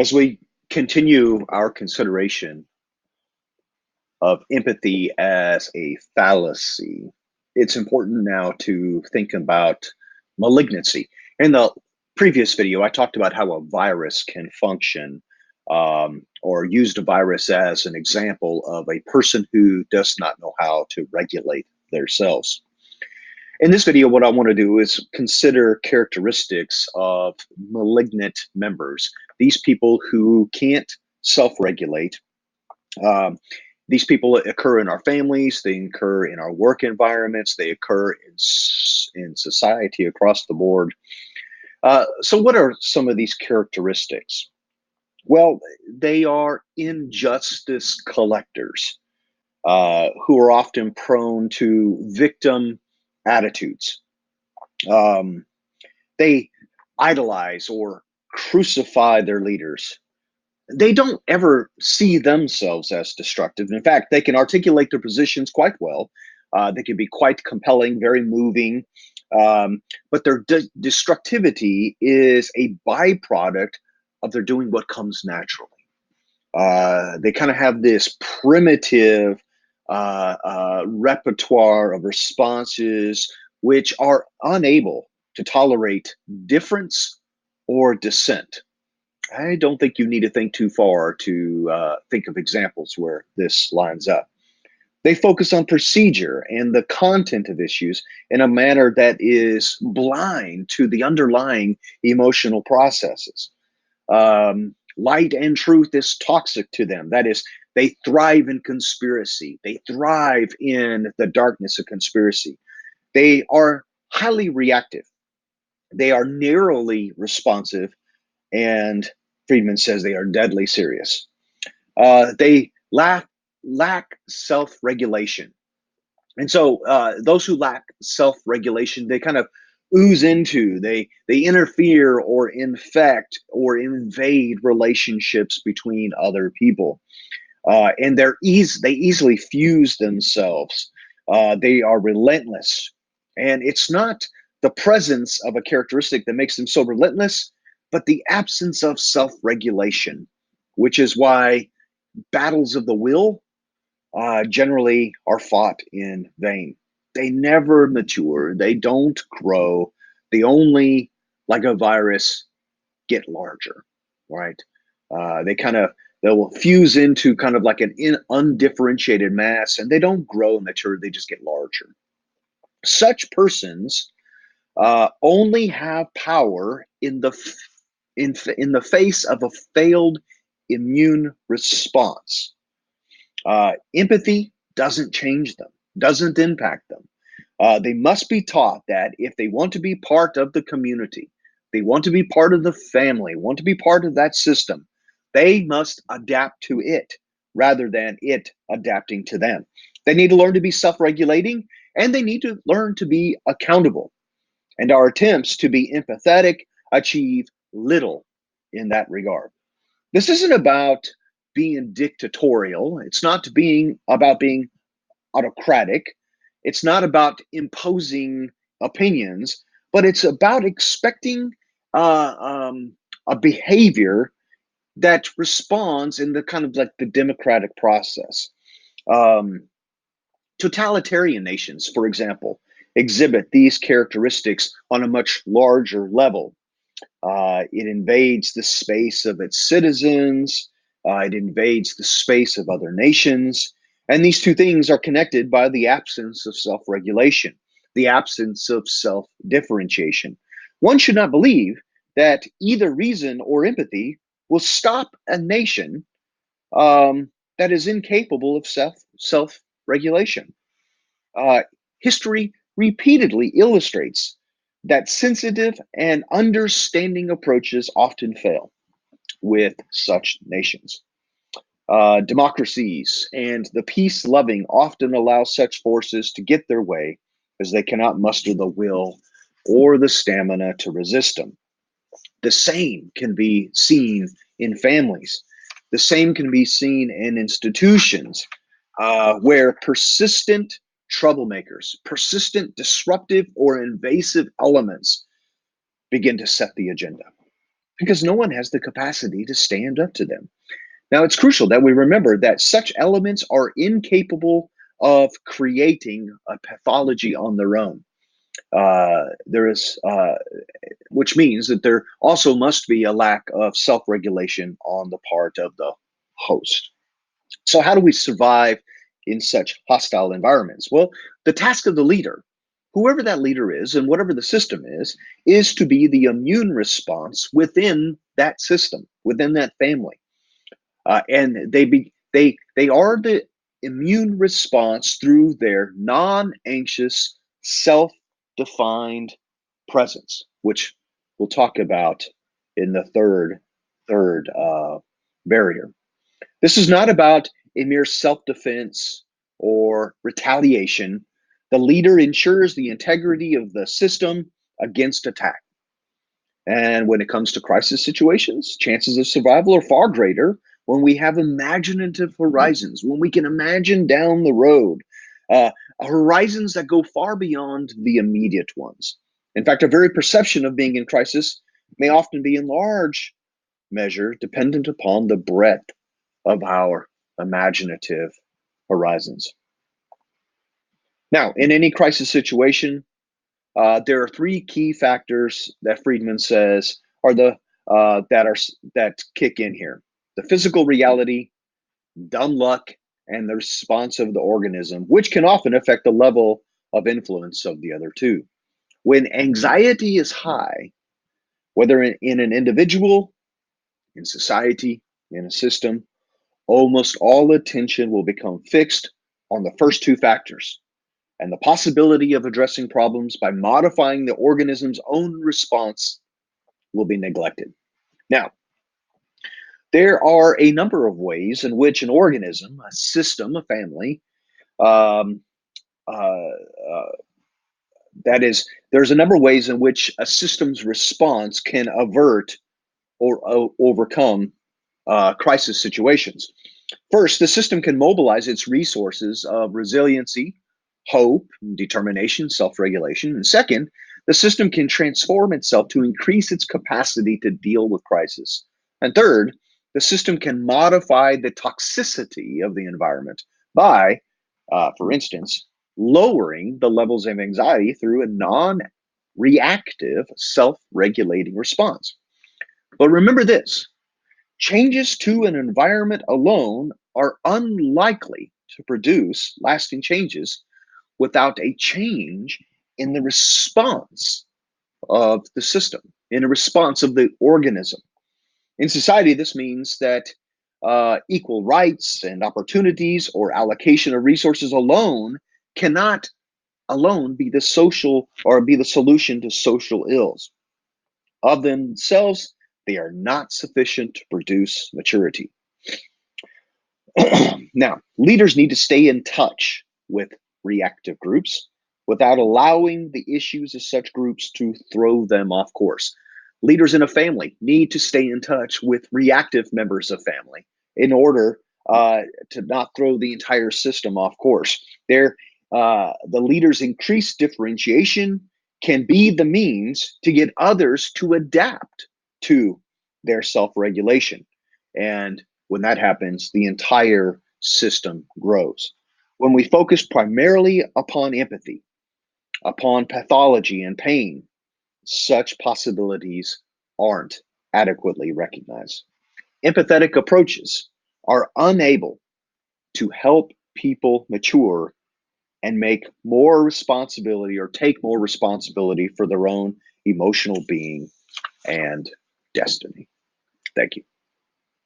As we continue our consideration of empathy as a fallacy, it's important now to think about malignancy. In the previous video, I talked about how a virus can function, or used a virus as an example of a person who does not know how to regulate themselves. In this video, what I want to do is consider characteristics of malignant members, these people who can't self regulate. Um, these people occur in our families, they occur in our work environments, they occur in society across the board. So, what are some of these characteristics? Well, they are injustice collectors who are often prone to victim attitudes. Um, they idolize or crucify their leaders. They don't ever see themselves as destructive. In fact, they can articulate their positions quite well. They can be quite compelling, very moving, but their destructivity is a byproduct of their doing what comes naturally. They kind of have this primitive repertoire of responses which are unable to tolerate difference or dissent. I don't think you need to think too far to think of examples where this lines up. They focus on procedure and the content of issues in a manner that is blind to the underlying emotional processes. Light and truth is toxic to them. That is, they thrive in conspiracy, they thrive in the darkness of conspiracy. They are highly reactive, they are narrowly responsive, and Friedman says they are deadly serious. They lack self regulation. And so those who lack self-regulation, they kind of ooze into, they interfere or infect or invade relationships between other people, and they easily fuse themselves. They are relentless, and it's not the presence of a characteristic that makes them so relentless, but the absence of self-regulation, which is why battles of the will generally are fought in vain. They never mature. They don't grow. They only, like a virus, get larger, right? They kind of they'll fuse into kind of like an undifferentiated mass, and they don't grow and mature. They just get larger. Such persons only have power in the face of a failed immune response. Empathy doesn't change them, doesn't impact them. They must be taught that if they want to be part of the community, they want to be part of the family, want to be part of that system, they must adapt to it rather than it adapting to them. They need to learn to be self regulating, and they need to learn to be accountable. And our attempts to be empathetic achieve little in that regard. This isn't about being dictatorial. It's not being about being autocratic. It's not about imposing opinions, but it's about expecting uh, um, a behavior that responds in the kind of like the democratic process. Um, Totalitarian nations, for example, exhibit these characteristics on a much larger level. It invades the space of its citizens. It invades the space of other nations. And these two things are connected by the absence of self regulation, the absence of self differentiation. One should not believe that either reason or empathy will stop a nation that is incapable of self regulation. Uh, History repeatedly illustrates that sensitive and understanding approaches often fail with such nations. Democracies and the peace loving often allow such forces to get their way as they cannot muster the will or the stamina to resist them. The same can be seen in families. The same can be seen in institutions where persistent troublemakers, persistent disruptive or invasive elements begin to set the agenda. because no one has the capacity to stand up to them. Now, it's crucial that we remember that such elements are incapable of creating a pathology on their own. There is, which means that there also must be a lack of self regulation on the part of the host. So, how do we survive in such hostile environments? Well, the task of the leader, whoever that leader is and whatever the system is to be the immune response within that system, within that family. And they are the immune response through their non-anxious, self-defined presence, which we'll talk about in the third barrier. This is not about a mere self-defense or retaliation. The leader ensures the integrity of the system against attack. And when it comes to crisis situations, chances of survival are far greater when we have imaginative horizons, when we can imagine down the road, uh, horizons that go far beyond the immediate ones. In fact, our very perception of being in crisis may often be in large measure dependent upon the breadth of our imaginative horizons. Now, in any crisis situation, there are three key factors that Friedman says are the that kick in here: the physical reality, dumb luck, and the response of the organism, which can often affect the level of influence of the other two. When anxiety is high, whether in an individual, in society, in a system, almost all attention will become fixed on the first two factors, and the possibility of addressing problems by modifying the organism's own response will be neglected. Now, there are a number of ways in which an organism, a system, a family, um, uh, uh, that is, there's a number of ways in which a system's response can avert or overcome crisis situations. First, the system can mobilize its resources of resiliency, hope, determination, self regulation. And second, the system can transform itself to increase its capacity to deal with crisis. And third, the system can modify the toxicity of the environment by, for instance, lowering the levels of anxiety through a non reactive, self regulating response. But remember this: changes to an environment alone are unlikely to produce lasting changes without a change in the response of the system, in a response of the organism. In society, this means that equal rights and opportunities or allocation of resources alone cannot alone be the social or be the solution to social ills. Of themselves, they are not sufficient to produce maturity. Now, leaders need to stay in touch with reactive groups without allowing the issues of such groups to throw them off course. Leaders in a family need to stay in touch with reactive members of family in order to not throw the entire system off course. The leader's increased differentiation can be the means to get others to adapt to their self regulation. And when that happens, the entire system grows. When we focus primarily upon empathy, upon pathology and pain, such possibilities aren't adequately recognized. Empathetic approaches are unable to help people mature and make more responsibility or take more responsibility for their own emotional being and destiny. Thank you.